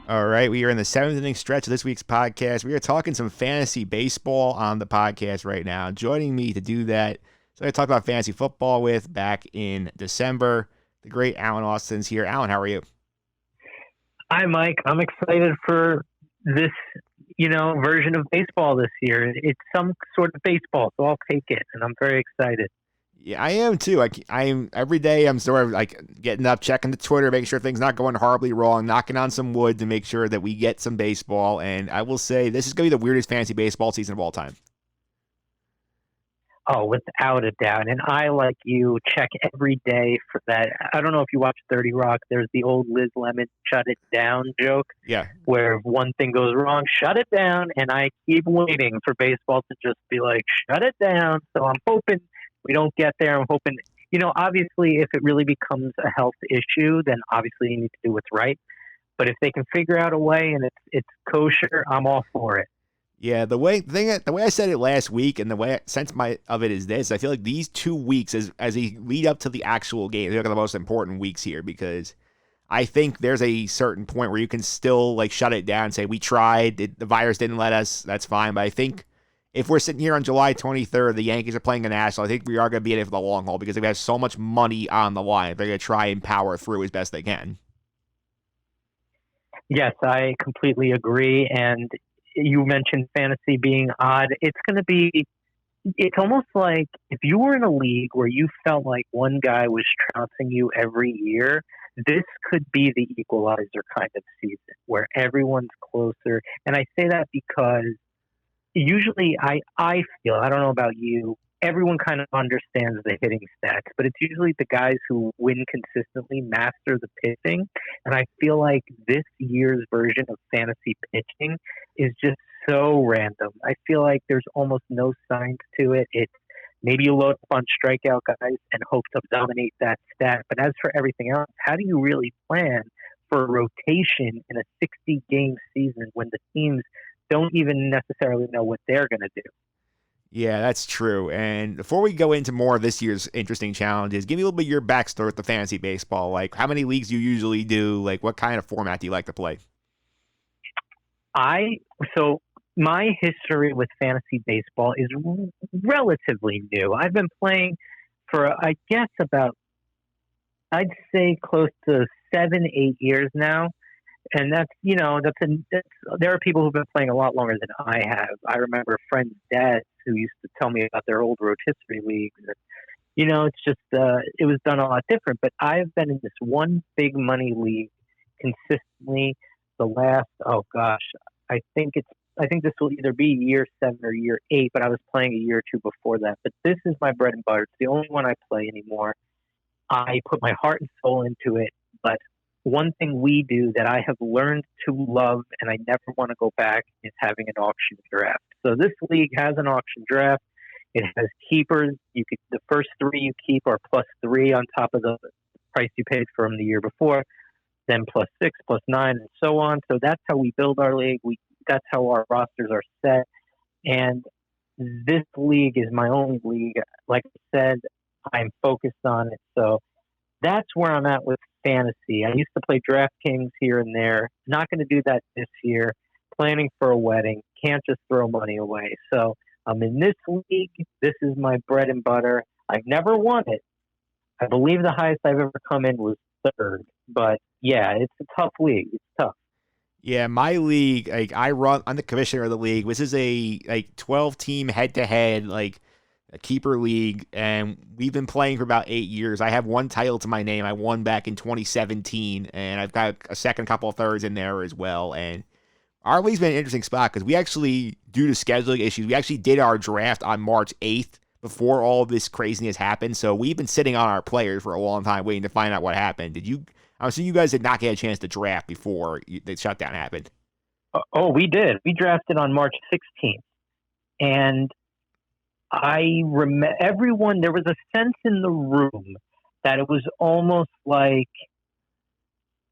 All right, we are in the seventh inning stretch of this week's podcast. We are talking some fantasy baseball on the podcast right now. Joining me to do that, so I talked about fantasy football with back in December. The great Alan Austin's here. Alan, how are you? Hi, Mike. I'm excited for this, version of baseball this year. It's some sort of baseball, so I'll take it, and I'm very excited. Yeah, I am too. I'm every day. I'm sort of like getting up, checking the Twitter, making sure things not going horribly wrong, knocking on some wood to make sure that we get some baseball. And I will say this is going to be the weirdest fantasy baseball season of all time. Oh, without a doubt. And I, like you, check every day for that. I don't know if you watch 30 Rock. There's the old Liz Lemon shut it down joke Yeah, where if one thing goes wrong, shut it down. And I keep waiting for baseball to just be like, shut it down. So I'm hoping we don't get there. I'm hoping, obviously, if it really becomes a health issue, then obviously you need to do what's right. But if they can figure out a way and it's kosher, I'm all for it. yeah. The way I said it last week, and the way sense of it is this: I feel like these 2 weeks, as a lead up to the actual game, they're the most important weeks here because I think there's a certain point where you can still like shut it down and say we tried, the virus didn't let us. That's fine, but I think if we're sitting here on July 23rd, the Yankees are playing the Nationals, I think we are going to be in it for the long haul because they have so much money on the line. They're going to try and power through as best they can. Yes, I completely agree. And you mentioned fantasy being odd. It's almost like if you were in a league where you felt like one guy was trouncing you every year, this could be the equalizer kind of season where everyone's closer. And I say that because usually I feel, I don't know about you, everyone kind of understands the hitting stats, but it's usually the guys who win consistently master the pitching. And I feel like this year's version of fantasy pitching is just so random. I feel like there's almost no science to it. It's maybe you load up on strikeout guys and hope to dominate that stat. But as for everything else, how do you really plan for a rotation in a 60-game season when the teams don't even necessarily know what they're going to do? Yeah, that's true. And before we go into more of this year's interesting challenges, give me a little bit of your backstory with the fantasy baseball. Like, how many leagues do you usually do? Like, what kind of format do you like to play? So my history with fantasy baseball is relatively new. I've been playing for, I guess, I'd say close to 7, 8 years now. And there are people who've been playing a lot longer than I have. I remember friends' dads who used to tell me about their old rotisserie leagues. And, it's just, it was done a lot different. But I've been in this one big money league consistently the last, oh gosh, I think this will either be year 7 or year 8, but I was playing a year or two before that. But this is my bread and butter. It's the only one I play anymore. I put my heart and soul into it, but one thing we do that I have learned to love and I never want to go back is having an auction draft. So this league has an auction draft. It has keepers. The first 3 you keep are +3 on top of the price you paid from the year before, then +6, +9, and so on. So that's how we build our league. That's how our rosters are set. And this league is my only league. Like I said, I'm focused on it. So that's where I'm at with fantasy. I used to play DraftKings here and there. Not going to do that this year. Planning for a wedding. Can't just throw money away. So I'm in this league. This is my bread and butter. I've never won it. I believe the highest I've ever come in was 3rd. But yeah, it's a tough league. It's tough. Yeah, my league, like I'm the commissioner of the league. This is a 12-team head-to-head, like a keeper league, and we've been playing for about 8 years. I have one title to my name. I won back in 2017, and I've got a second couple of thirds in there as well. And our league's been an interesting spot because we actually, due to scheduling issues, we actually did our draft on March 8th before all of this craziness happened. So we've been sitting on our players for a long time waiting to find out what happened. I'm assuming you guys did not get a chance to draft before the shutdown happened. Oh, we did. We drafted on March 16th. And I remember there was a sense in the room that it was almost like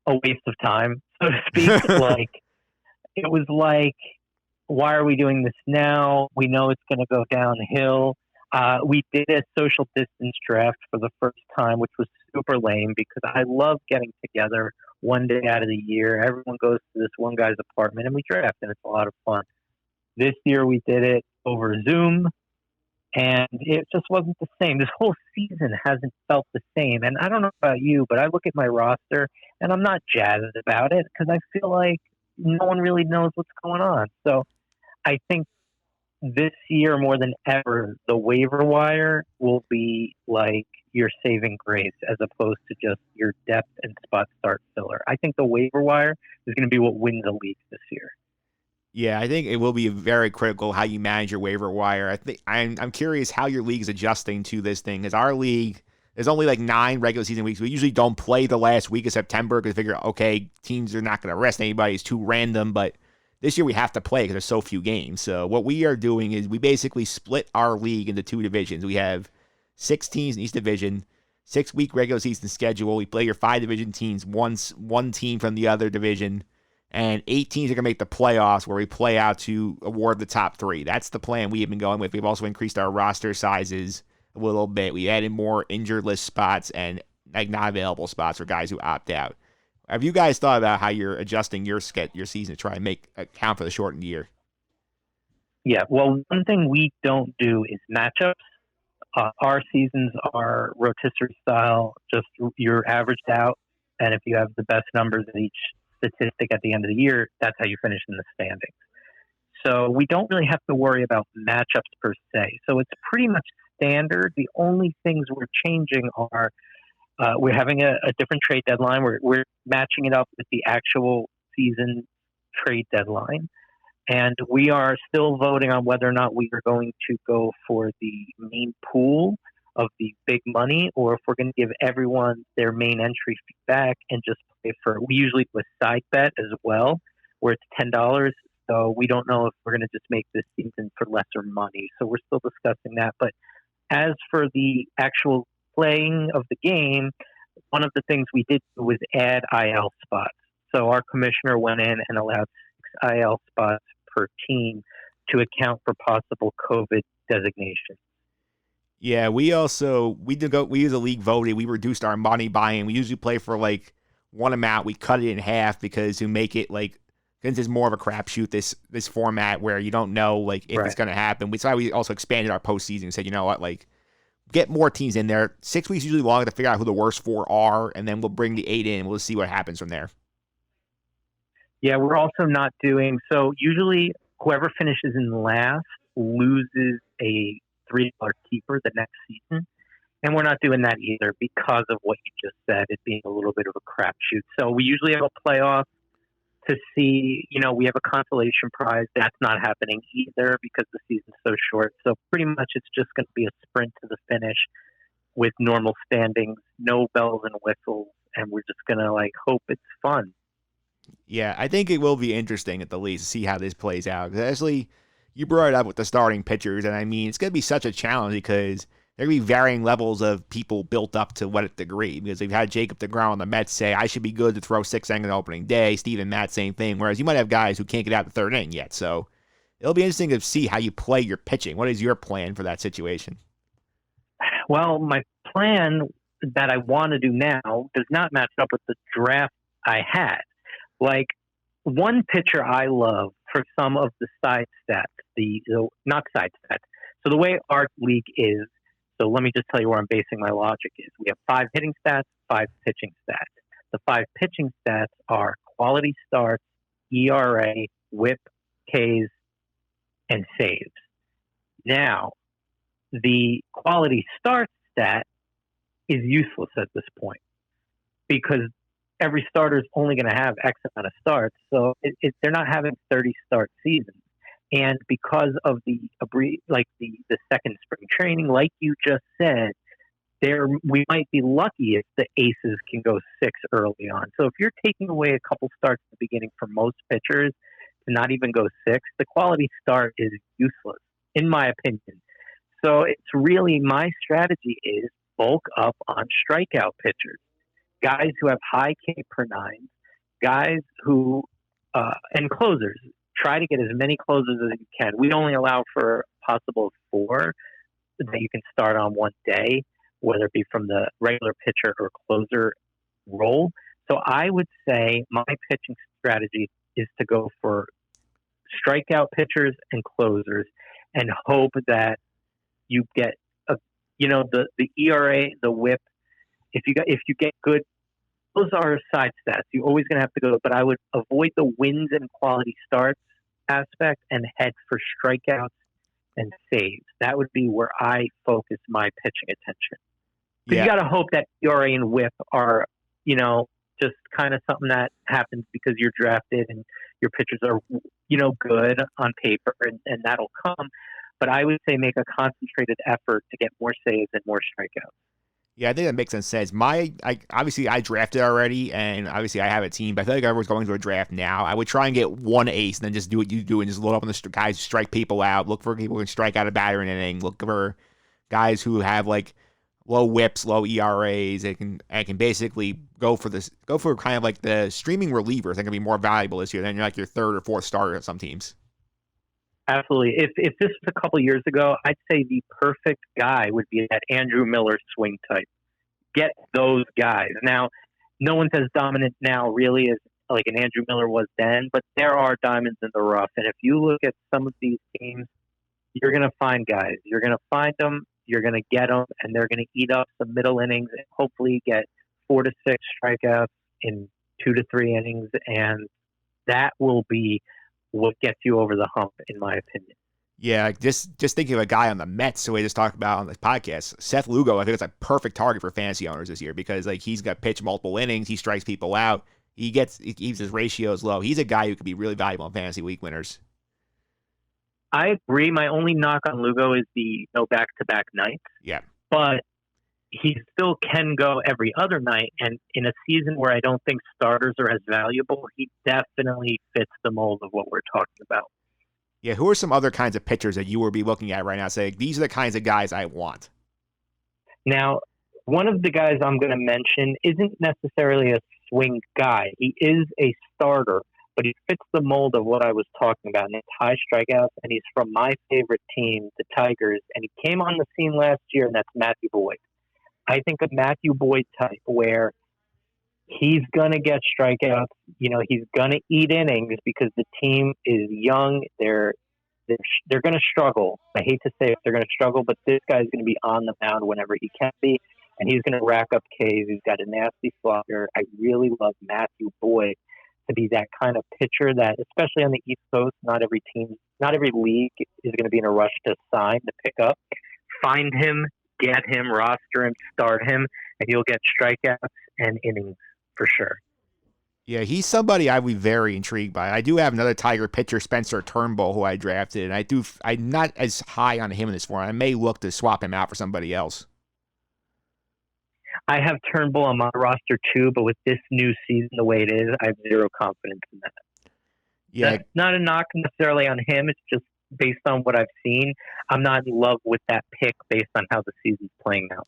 a waste of time, so to speak. Like, it was like, why are we doing this now? We know it's going to go downhill. We did a social distance draft for the first time, which was super lame because I love getting together one day out of the year. Everyone goes to this one guy's apartment and we draft, and it's a lot of fun. This year we did it over Zoom, and it just wasn't the same. This whole season hasn't felt the same. And I don't know about you, but I look at my roster and I'm not jazzed about it because I feel like no one really knows what's going on. So I think this year more than ever, the waiver wire will be like your saving grace as opposed to just your depth and spot start filler. I think the waiver wire is going to be what wins the league this year. Yeah, I think it will be very critical how you manage your waiver wire. I think I'm curious how your league is adjusting to this thing. Because our league, there's only like 9 regular season weeks. We usually don't play the last week of September because we figure, okay, teams are not going to rest anybody. It's too random. But this year we have to play because there's so few games. So what we are doing is we basically split our league into 2 divisions. We have 6 teams in each division, 6-week regular season schedule. We play your 5 division teams, one team from the other division. And 8 teams are going to make the playoffs where we play out to award the top 3. That's the plan we have been going with. We've also increased our roster sizes a little bit. We added more injured list spots and like not available spots for guys who opt out. Have you guys thought about how you're adjusting your season to try and make account for the shortened year? Yeah, well, one thing we don't do is matchups. Our seasons are rotisserie style, just you're averaged out. And if you have the best numbers in each statistic at the end of the year, that's how you finish in the standings. So we don't really have to worry about matchups per se. So it's pretty much standard. The only things we're changing are we're having a different trade deadline. We're matching it up with the actual season trade deadline. And we are still voting on whether or not we are going to go for the main pool of the big money, or if we're going to give everyone their main entry fee back and just play for. We usually do a side bet as well, where it's $10. So we don't know if we're going to just make this season for lesser money. So we're still discussing that. But as for the actual playing of the game, one of the things we did was add IL spots. So our commissioner went in and allowed 6 IL spots per team to account for possible COVID designation. Yeah, we use a league voting. We reduced our money buy-in. We usually play for like one amount. We cut it in half because to make it like, since it's more of a crapshoot, this format where you don't know like if it's going to happen. We also expanded our postseason and said, you know what, like get more teams in there. 6 weeks is usually long to figure out who the worst 4 are, and then we'll bring the 8 in. We'll see what happens from there. Yeah, we're also not doing so. Usually, whoever finishes in last loses a $3 keeper the next season. And we're not doing that either because of what you just said, it being a little bit of a crapshoot. So we usually have a playoff to see, we have a consolation prize. That's not happening either because the season's so short. So pretty much it's just going to be a sprint to the finish with normal standings, no bells and whistles. And we're just going to hope it's fun. Yeah, I think it will be interesting at the least to see how this plays out. Because actually, you brought it up with the starting pitchers, and I mean, it's going to be such a challenge because there will be varying levels of people built up to what degree. Because they've had Jacob deGrom on the Mets say, I should be good to throw 6 innings on opening day. Steven Matt, same thing. Whereas you might have guys who can't get out the 3rd inning yet. So it'll be interesting to see how you play your pitching. What is your plan for that situation? Well, my plan that I want to do now does not match up with the draft I had. One pitcher I love for some of the side stats, not side stats. So the way our league is, so let me just tell you where I'm basing my logic is. We have 5 hitting stats, 5 pitching stats. The 5 pitching stats are quality starts, ERA, WHIP, Ks, and saves. Now, the quality start stat is useless at this point because every starter is only going to have X amount of starts. So they're not having 30 start seasons. And because of the second spring training, like you just said, we might be lucky if the aces can go 6 early on. So if you're taking away a couple starts at the beginning for most pitchers to not even go 6, the quality start is useless, in my opinion. So it's really, my strategy is bulk up on strikeout pitchers. Guys who have high K per 9, guys who, and closers, try to get as many closers as you can. We only allow for a possible 4 that you can start on one day, whether it be from the regular pitcher or closer role. So I would say my pitching strategy is to go for strikeout pitchers and closers, and hope that you get a, the ERA, the WHIP. If you get good, those are side stats. You're always going to have to go, but I would avoid the wins and quality starts aspect and head for strikeouts and saves. That would be where I focus my pitching attention. Because you got to hope that ERA and WHIP are, just kind of something that happens because you're drafted and your pitchers are, good on paper, and that'll come. But I would say make a concentrated effort to get more saves and more strikeouts. Yeah, I think that makes sense. Obviously I drafted already, and obviously I have a team, but I feel like everyone's going to a draft now. I would try and get one ace and then just do what you do and just load up on the guys who strike people out, look for people who can strike out a batter in an inning, look for guys who have like low whips, low ERAs. They can basically go for kind of like the streaming relievers that can be more valuable this year than like your third or fourth starter at some teams. Absolutely. If this was a couple years ago, I'd say the perfect guy would be that Andrew Miller swing type. Get those guys. Now, no one's as dominant now really as like an Andrew Miller was then, but there are diamonds in the rough. And if you look at some of these teams, you're going to find guys. You're going to find them, you're going to get them, and they're going to eat up some middle innings and hopefully get 4 to 6 strikeouts in 2 to 3 innings. And that will be what gets you over the hump, in my opinion. Yeah, just thinking of a guy on the Mets, who we just talked about on this podcast, Seth Lugo. I think it's a perfect target for fantasy owners this year because like he's got pitched multiple innings, he strikes people out, he keeps his ratios low. He's a guy who could be really valuable in fantasy week winners. I agree. My only knock on Lugo is the no back-to-back nights. Yeah, but he still can go every other night. And in a season where I don't think starters are as valuable, he definitely fits the mold of what we're talking about. Yeah, who are some other kinds of pitchers that you would be looking at right now saying, these are the kinds of guys I want? Now, one of the guys I'm going to mention isn't necessarily a swing guy. He is a starter, but he fits the mold of what I was talking about, and it's high strikeouts, and he's from my favorite team, the Tigers, and he came on the scene last year, and that's Matthew Boyd. I think a Matthew Boyd type where he's going to get strikeouts. He's going to eat innings because the team is young. They're going to struggle. I hate to say if they're going to struggle, but this guy's going to be on the mound whenever he can be, and he's going to rack up Ks. He's got a nasty slugger. I really love Matthew Boyd to be that kind of pitcher that, especially on the East Coast, not every league is going to be in a rush to sign, to pick up. Find him, get him, roster him, start him, and you'll get strikeouts and innings for sure. Yeah, he's somebody I'd be very intrigued by. I do have another Tiger pitcher, Spencer Turnbull, who I drafted, and I'm not as high on him in this form. I may look to swap him out for somebody else. I have Turnbull on my roster too, but with this new season the way it is, I have zero confidence in that. Yeah, that's not a knock necessarily on him. It's just based on what I've seen. I'm not in love with that pick based on how the season's playing out.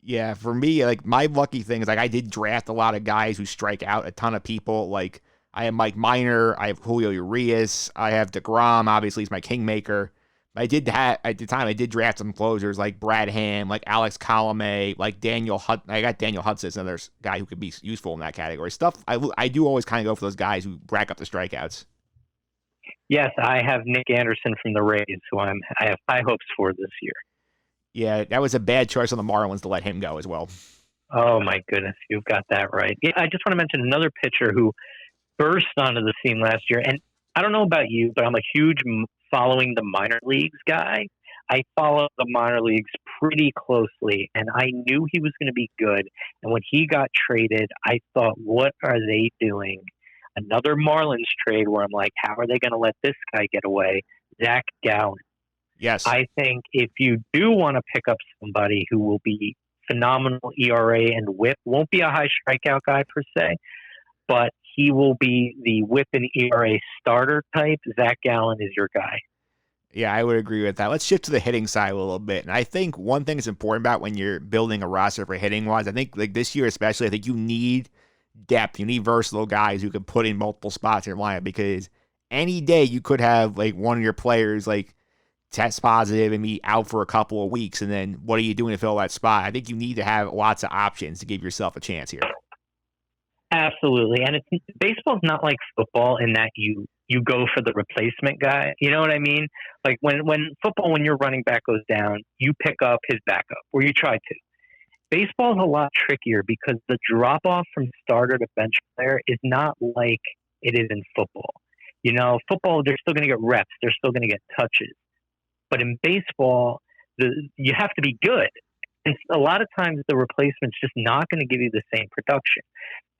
Yeah, for me, like my lucky thing is like I did draft a lot of guys who strike out a ton of people. Like I have Mike Minor, I have Julio Urias, I have DeGrom. Obviously, he's my kingmaker. I did have at the time. I did draft some closers like Brad Ham, like Alex Colomé, like Daniel Hudson. I got Daniel Hudson, another guy who could be useful in that category. Stuff I do always kind of go for those guys who rack up the strikeouts. Yes, I have Nick Anderson from the Rays, who I have high hopes for this year. Yeah, that was a bad choice on the Marlins to let him go as well. Oh my goodness, you've got that right. Yeah, I just want to mention another pitcher who burst onto the scene last year, and I don't know about you, but I'm a huge following the minor leagues guy. I follow the minor leagues pretty closely, and I knew he was going to be good. And when he got traded, I thought, what are they doing? Another Marlins trade where I'm like, how are they going to let this guy get away? Zach Gallen. Yes. I think if you do want to pick up somebody who will be phenomenal ERA and whip, won't be a high strikeout guy per se, but he will be the whip and ERA starter type. Zach Gallen is your guy. Yeah, I would agree with that. Let's shift to the hitting side a little bit. And I think one thing that's important about when you're building a roster for hitting wise, I think like this year especially, I think you need depth. You need versatile guys who can put in multiple spots in your lineup because any day you could have like one of your players like test positive and be out for a couple of weeks. And then what are you doing to fill that spot? I think you need to have lots of options to give yourself a chance here. Absolutely, and it's baseball's not like football in that you go for the replacement guy. You know what I mean? Like when football, when your running back goes down, you pick up his backup, or you try to. Baseball is a lot trickier because the drop off from starter to bench player is not like it is in football. You know, football, they're still going to get reps, they're still going to get touches. But in baseball, you have to be good. And a lot of times the replacement's just not going to give you the same production.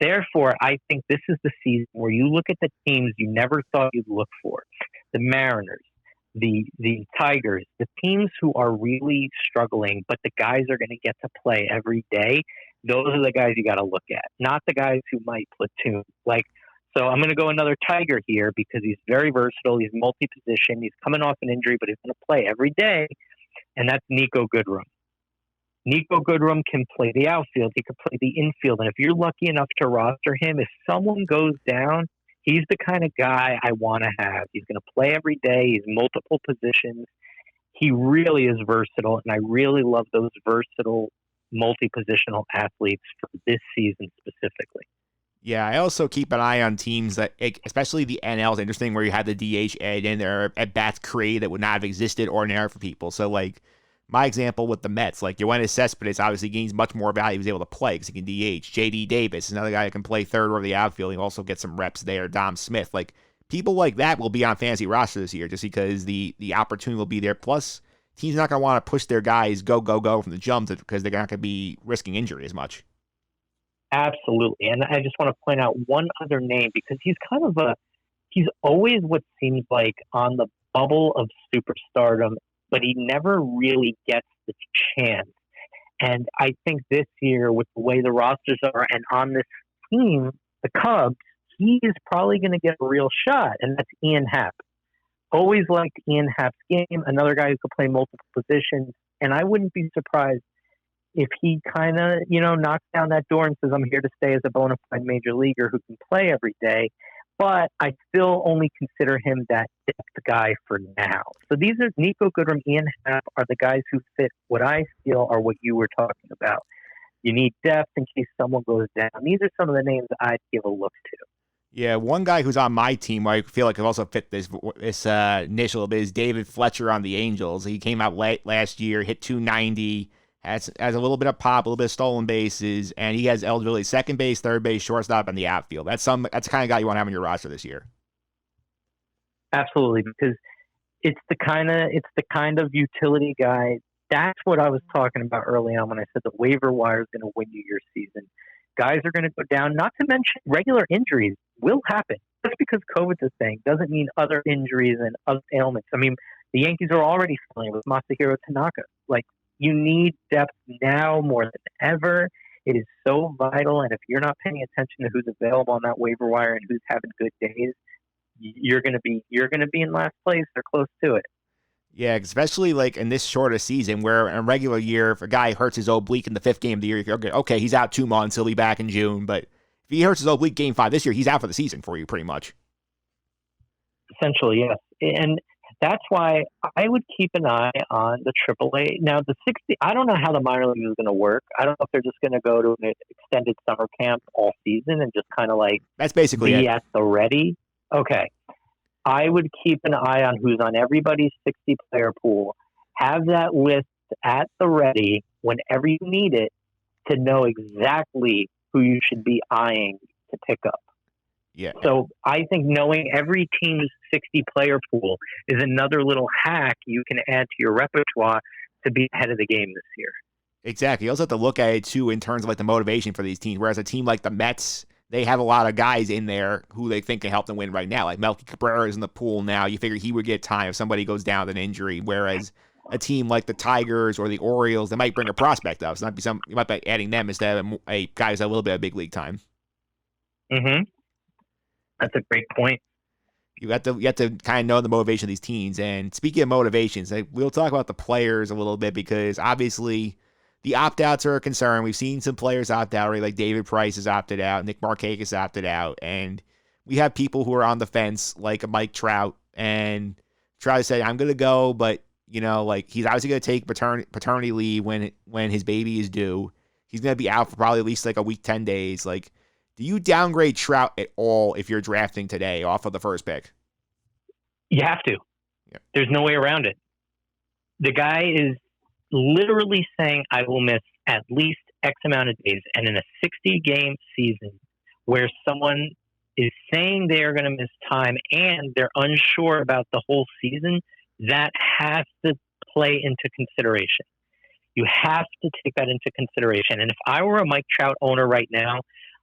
Therefore, I think this is the season where you look at the teams you never thought you'd look for. The Mariners, the Tigers, the teams who are really struggling, but the guys are going to get to play every day. Those are the guys you got to look at, not the guys who might platoon. Like, so I'm going to go another Tiger here because he's very versatile. He's multi-position. He's coming off an injury, but he's going to play every day, and that's Nico Goodrum. Nico Goodrum can play the outfield. He can play the infield. And if you're lucky enough to roster him, if someone goes down, he's the kind of guy I want to have. He's going to play every day. He's multiple positions. He really is versatile, and I really love those versatile, multi-positional athletes for this season specifically. Yeah, I also keep an eye on teams that, especially the NL is interesting, where you have the DH and there at bats created that would not have existed ordinary for people. So, like, my example with the Mets, like Yoenis Cespedes obviously gains much more value. He was able to play because he can DH. J.D. Davis is another guy that can play third or the outfield. He also gets some reps there. Dom Smith. Like, people like that will be on fantasy roster this year just because the opportunity will be there. Plus, teams not going to want to push their guys go from the jump because they're not going to be risking injury as much. Absolutely. And I just want to point out one other name because he's kind of he's always what seems like on the bubble of superstardom, but he never really gets the chance. And I think this year, with the way the rosters are and on this team, the Cubs, he is probably going to get a real shot, and that's Ian Happ. Always liked Ian Happ's game, another guy who could play multiple positions, and I wouldn't be surprised if he kind of, knocks down that door and says, I'm here to stay as a bona fide major leaguer who can play every day. But I still only consider him that depth guy for now. So these are Nico Goodrum, Ian Happ are the guys who fit what I feel are what you were talking about. You need depth in case someone goes down. These are some of the names I'd give a look to. Yeah, one guy who's on my team, I feel like could also fit this niche a little bit, is David Fletcher on the Angels. He came out last year, hit 290, has a little bit of pop, a little bit of stolen bases, and he has eligibility second base, third base, shortstop, and the outfield. That's the kind of guy you want to have on your roster this year. Absolutely, because it's the kind of utility guy. That's what I was talking about early on when I said the waiver wire is going to win you your season. Guys are going to go down. Not to mention regular injuries will happen. Just because COVID's a thing doesn't mean other injuries and other ailments. I mean, the Yankees are already filling with Masahiro Tanaka. Like, you need depth now more than ever. It is so vital, and if you're not paying attention to who's available on that waiver wire and who's having good days, you're going to be in last place or close to it. Yeah, especially like in this shorter season where in a regular year, if a guy hurts his oblique in the 5th game of the year, you go, okay, he's out 2 months, he'll be back in June. But if he hurts his oblique game 5 this year, he's out for the season for you pretty much. Essentially, yes. And that's why I would keep an eye on the AAA. Now, the 60, I don't know how the minor league is going to work. I don't know if they're just going to go to an extended summer camp all season and just kind of like that's basically be it. At the ready. Okay. I would keep an eye on who's on everybody's 60-player pool. Have that list at the ready whenever you need it to know exactly who you should be eyeing to pick up. Yeah. So I think knowing every team's 60-player pool is another little hack you can add to your repertoire to be ahead of the game this year. Exactly. You also have to look at it, too, in terms of like the motivation for these teams. Whereas a team like the Mets, they have a lot of guys in there who they think can help them win right now. Like Melky Cabrera is in the pool now. You figure he would get time if somebody goes down with an injury. Whereas a team like the Tigers or the Orioles, they might bring a prospect up. So you might be adding them instead of a guy who's a little bit of big league time. Mm-hmm. That's a great point. You have to kind of know the motivation of these teams. And speaking of motivations, we'll talk about the players a little bit because obviously the opt-outs are a concern. We've seen some players opt out already, like David Price has opted out, Nick Markakis opted out, and we have people who are on the fence, like a Mike Trout, and Trout said, I'm going to go, but, like he's obviously going to take paternity leave when his baby is due. He's going to be out for probably at least like a week, 10 days. Like, Do you downgrade Trout at all if you're drafting today off of the first pick? You have to. Yep. There's no way around it. The guy is literally saying, I will miss at least X amount of days. And in a 60-game season where someone is saying they are going to miss time and they're unsure about the whole season, that has to play into consideration. You have to take that into consideration. And if I were a Mike Trout owner right now,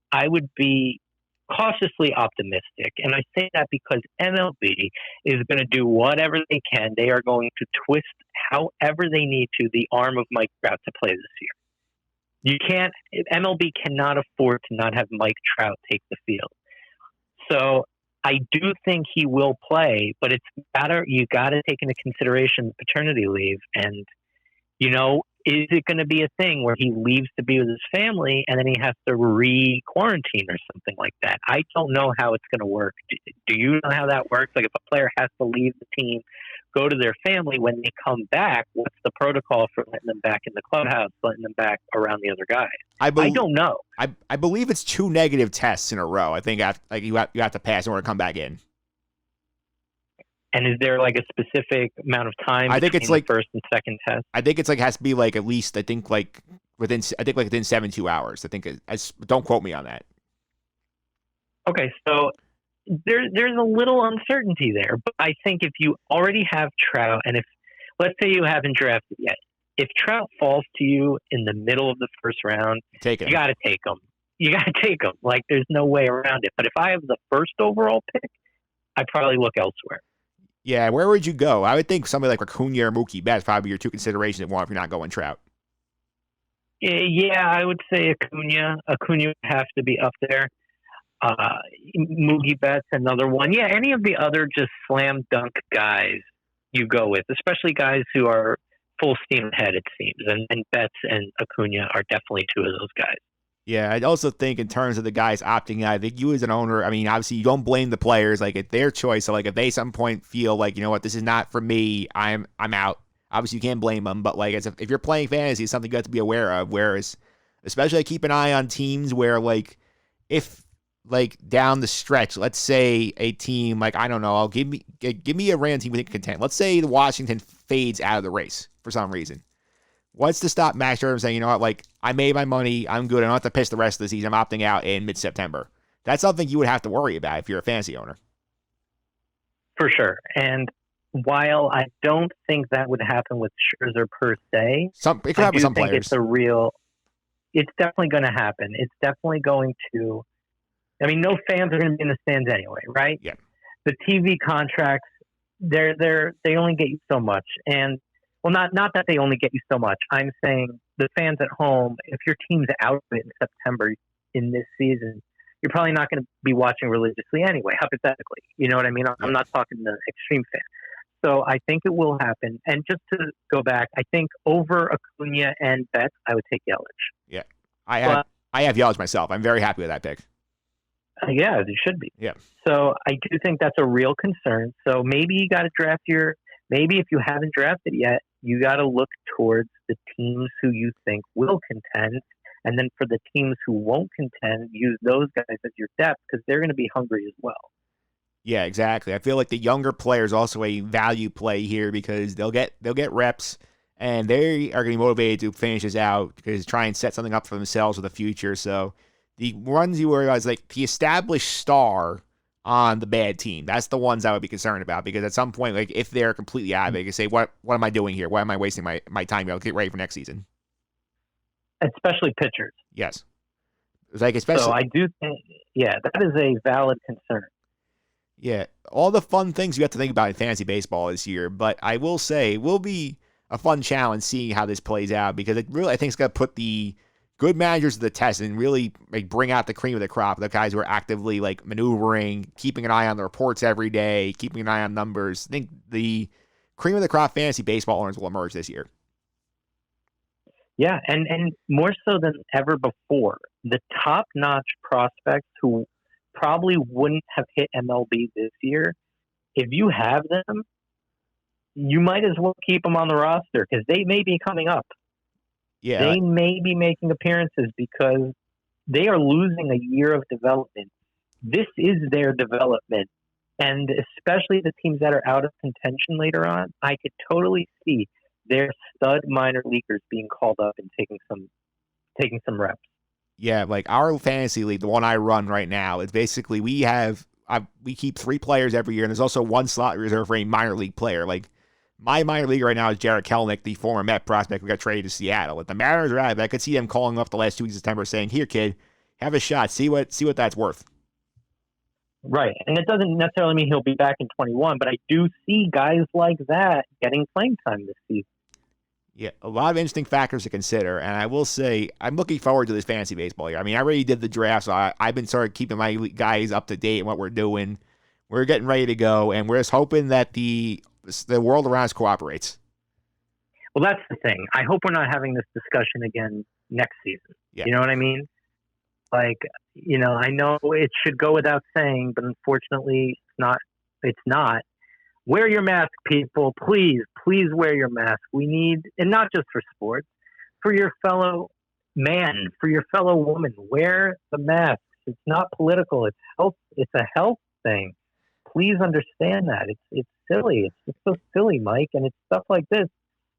I would be cautiously optimistic. And I say that because MLB is going to do whatever they can. They are going to twist however they need to the arm of Mike Trout to play this year. MLB cannot afford to not have Mike Trout take the field. So I do think he will play, but you got to take into consideration paternity leave. And, is it going to be a thing where he leaves to be with his family and then he has to re-quarantine or something like that? I don't know how it's going to work. Do you know how that works? Like if a player has to leave the team, go to their family, when they come back, what's the protocol for letting them back in the clubhouse, letting them back around the other guys? I don't know. I believe it's 2 negative tests in a row. I think you have to pass in order to come back in. And is there like a specific amount of time? I think it's like first and second test. I think it's like has to be like at least within 72 hours. I think don't quote me on that. Okay, so there's a little uncertainty there, but I think if you already have Trout, and if let's say you haven't drafted yet, if Trout falls to you in the middle of the first round, you got to take him. You got to take him. Like there's no way around it. But if I have the first overall pick, I probably look elsewhere. Yeah, where would you go? I would think somebody like Acuna or Mookie Betts probably your 2 considerations at one if you're not going Trout. Yeah, I would say Acuna. Acuna would have to be up there. Mookie Betts, another one. Yeah, any of the other just slam dunk guys you go with, especially guys who are full steam ahead, it seems. And Betts and Acuna are definitely 2 of those guys. Yeah, I'd also think in terms of the guys opting out, I think you as an owner, I mean, obviously you don't blame the players. Like it's their choice. So like if they at some point feel like, you know what, this is not for me, I'm out. Obviously you can't blame them. But like if you're playing fantasy, it's something you have to be aware of. Whereas, especially keep an eye on teams where like if like down the stretch, let's say a team like I don't know, I'll give me a random team we think contend. Let's say the Washington fades out of the race for some reason. What's to stop Max Scherzer from saying, you know what, like, I made my money, I'm good, I don't have to pitch the rest of the season, I'm opting out in mid-September. That's something you would have to worry about if you're a fantasy owner. For sure. And while I don't think that would happen with Scherzer per se, it could happen with some players. It's definitely going to happen. It's definitely going to, I mean, no fans are going to be in the stands anyway, right? Yeah. The TV contracts, they only get you so much. And well, not that they only get you so much. I'm saying the fans at home, if your team's out of it in September in this season, you're probably not going to be watching religiously anyway, hypothetically. You know what I mean? I'm not talking the extreme fan. So I think it will happen. And just to go back, I think over Acuna and Betts, I would take Yelich. Yeah. I have Yelich myself. I'm very happy with that pick. Yeah, it should be. Yeah. So I do think that's a real concern. So maybe you got to draft maybe if you haven't drafted yet, you got to look towards the teams who you think will contend. And then for the teams who won't contend, use those guys as your depth because they're going to be hungry as well. Yeah, exactly. I feel like the younger players also a value play here because they'll get reps and they are going to be motivated to finish this out because try and set something up for themselves for the future. So the ones you worry about is like the established star on the bad team. That's the ones I would be concerned about because at some point, like if they're completely out of it, you can say, what am I doing here? Why am I wasting my time? I'll get ready for next season. Especially pitchers. Yes. Like especially. So I do think, that is a valid concern. Yeah. All the fun things you have to think about in fantasy baseball this year, but I will say it will be a fun challenge seeing how this plays out because it really, I think it's going to put the good managers to the test and really like bring out the cream of the crop, the guys who are actively like maneuvering, keeping an eye on the reports every day, keeping an eye on numbers. I think the cream of the crop fantasy baseball owners will emerge this year. Yeah, and more so than ever before, the top-notch prospects who probably wouldn't have hit MLB this year, if you have them, you might as well keep them on the roster because they may be coming up. Yeah, they may be making appearances because they are losing a year of development. This is their development. And especially the teams that are out of contention later on, I could totally see their stud minor leaguers being called up and taking some reps. Yeah, like our fantasy league, the one I run right now, it's basically we keep 3 players every year, and there's also 1 slot reserved for a minor league player. Like my minor league right now is Jarrett Kelenic, the former Met prospect who got traded to Seattle. If the Mariners are out of it, I could see them calling up the last 2 weeks of September saying, "Here, kid, have a shot. See what that's worth." Right. And it doesn't necessarily mean he'll be back in 21, but I do see guys like that getting playing time this season. Yeah, a lot of interesting factors to consider, and I will say I'm looking forward to this fantasy baseball year. I mean, I already did the draft, so I've been sort of keeping my guys up to date on what we're doing. We're getting ready to go, and we're just hoping that the world around us cooperates. Well, that's the thing. I hope we're not having this discussion again next season. Yeah. You know what I mean? Like, I know it should go without saying, but unfortunately, it's not. Wear your mask, people. Please wear your mask. We need, and not just for sports, for your fellow man, for your fellow woman. Wear the mask. It's not political. It's health. It's a health thing. Please understand that. It's silly. It's just so silly, Mike. And it's stuff like this,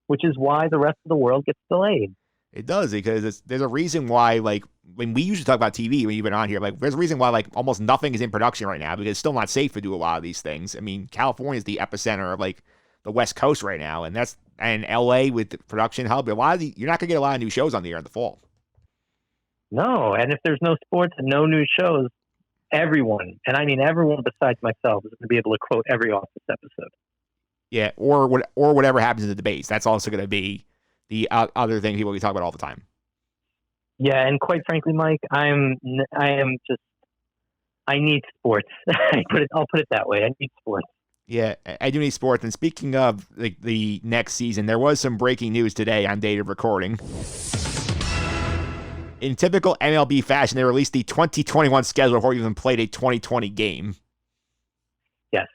which is why the rest of the world gets delayed. It does, because there's a reason why, like, when we usually talk about TV, when you've been on here, like, there's a reason why, like, almost nothing is in production right now, because it's still not safe to do a lot of these things. I mean, California is the epicenter of, like, the West Coast right now, and LA with the production hub. You're not going to get a lot of new shows on the air in the fall. No, and if there's no sports and no new shows, everyone, and I mean everyone besides myself, is going to be able to quote every Office episode. Yeah, or whatever happens in the debates. That's also going to be the other thing people talk about all the time. Yeah, and quite frankly, Mike, I need sports. I'll put it that way. I need sports. Yeah, I do need sports. And speaking of the next season, there was some breaking news today on date of recording. In typical MLB fashion, they released the 2021 schedule before we even played a 2020 game. Yes.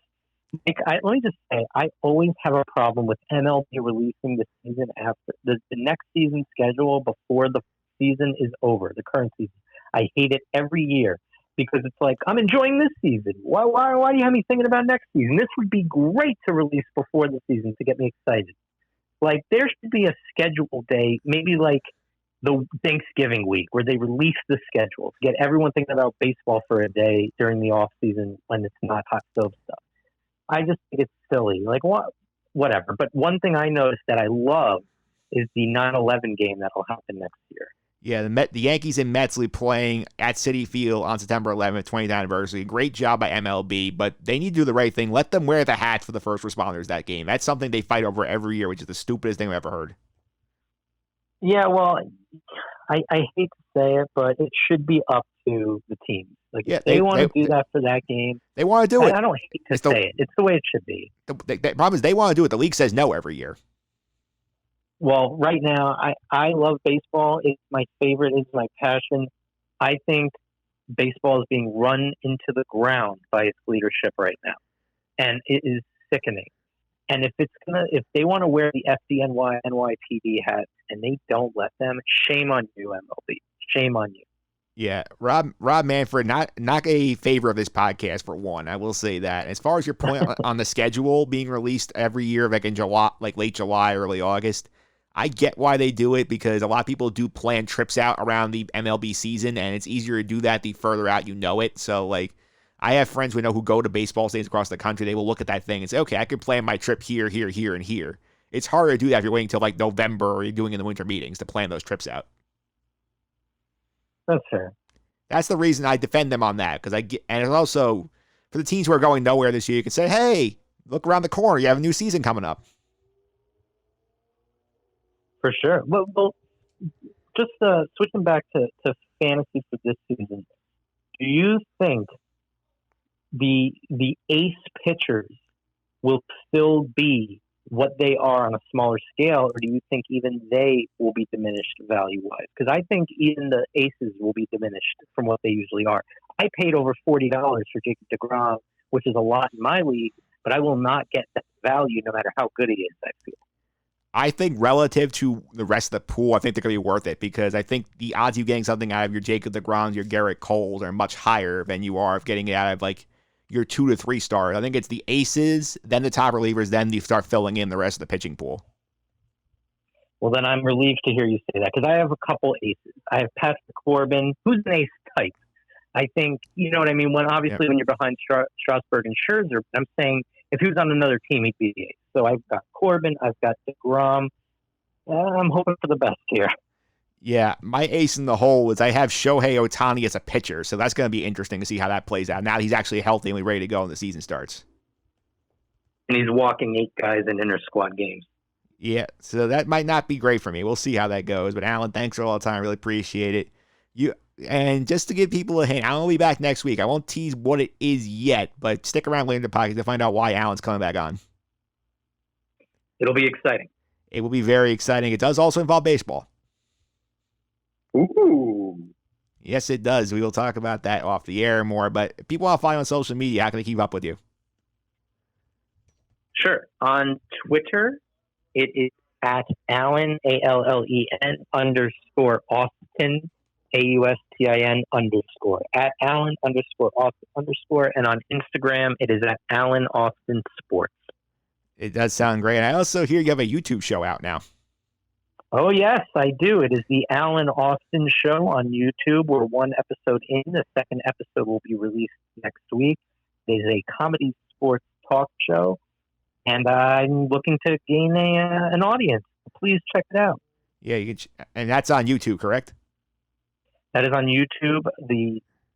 Mike, let me just say, I always have a problem with MLB releasing the season after the next season schedule before the season is over, the current season. I hate it every year because it's like, I'm enjoying this season. Why do you have me thinking about next season? This would be great to release before the season to get me excited. Like, there should be a schedule day, maybe like the Thanksgiving week, where they release the schedule to get everyone thinking about baseball for a day during the off season when it's not hot stove stuff. I just think it's silly. Like, whatever. But one thing I noticed that I love is the 9/11 game that'll happen next year. Yeah, the Yankees and Mets will be playing at Citi Field on September 11th, 20th anniversary. Great job by MLB, but they need to do the right thing. Let them wear the hats for the first responders that game. That's something they fight over every year, which is the stupidest thing I've ever heard. Yeah, well, I hate to say it, but it should be up to the teams. Like, if they want to do that for that game, they want to do it. I don't hate to say it. It's the way it should be. The problem is they want to do it. The league says no every year. Well, right now, I love baseball. It's my favorite. It's my passion. I think baseball is being run into the ground by its leadership right now, and it is sickening. And if they want to wear the FDNY NYPD hat and they don't let them, shame on you, MLB. Shame on you. Yeah, Rob Manfred, not a favor of this podcast for one. I will say that. As far as your point on the schedule being released every year, like in July, like late July, early August, I get why they do it, because a lot of people do plan trips out around the MLB season, and it's easier to do that the further out you know it. So, like, I have friends we know who go to baseball stadiums across the country. They will look at that thing and say, okay, I can plan my trip here, here, here, and here. It's harder to do that if you're waiting until like November or you're doing in the winter meetings to plan those trips out. That's fair. That's the reason I defend them on that, because and it's also for the teams who are going nowhere this year. You can say, hey, look around the corner. You have a new season coming up. For sure. Well, just switching back to fantasy for this season, do you think the ace pitchers will still be what they are on a smaller scale, or do you think even they will be diminished value-wise? Because I think even the aces will be diminished from what they usually are. I paid over $40 for Jacob deGrom, which is a lot in my league, but I will not get that value no matter how good he is, I feel. I think relative to the rest of the pool, I think they're going to be worth it because I think the odds of you getting something out of your Jacob deGroms, your Garrett Coles are much higher than you are of getting it out of like your 2 to 3 stars. I think it's the aces, then the top relievers, then you start filling in the rest of the pitching pool. Well, then I'm relieved to hear you say that because I have a couple aces. I have Patrick Corbin, who's an ace type. I think, you know what I mean? When obviously when you're behind Strasburg and Scherzer, I'm saying if he was on another team, he'd be the ace. So I've got Corbin, I've got DeGrom. I'm hoping for the best here. Yeah, my ace in the hole is I have Shohei Ohtani as a pitcher, so that's going to be interesting to see how that plays out. Now that he's actually healthy and ready to go when the season starts. And he's walking 8 guys in inter-squad games. Yeah, so that might not be great for me. We'll see how that goes. But Alan, thanks for all the time. Really appreciate it. And just to give people a hint, Alan will be back next week. I won't tease what it is yet, but stick around later in the podcast to find out why Alan's coming back on. It'll be exciting. It will be very exciting. It does also involve baseball. Ooh. Yes, it does. We will talk about that off the air more. But if people want to find you on social media, how can they keep up with you? Sure. On Twitter, it is at Allen, ALLEN _Austin, AUSTIN _ at Allen _Austin _. And on Instagram, it is at Allen Austin Sports. It does sound great. And I also hear you have a YouTube show out now. Oh, yes, I do. It is the Allen Austin Show on YouTube. We're 1 episode in. The second episode will be released next week. It is a comedy sports talk show, and I'm looking to gain an audience. Please check it out. Yeah, and that's on YouTube, correct? That is on YouTube.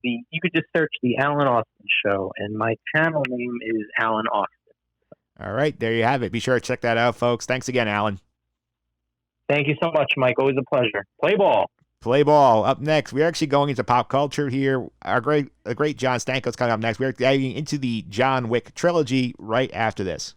You could just search the Allen Austin Show, and my channel name is Allen Austin. All right, there you have it. Be sure to check that out, folks. Thanks again, Alan. Thank you so much, Mike. Always a pleasure. Play ball. Play ball. Up next, we're actually going into pop culture here. The great John Stanko's coming up next. We're diving into the John Wick trilogy right after this.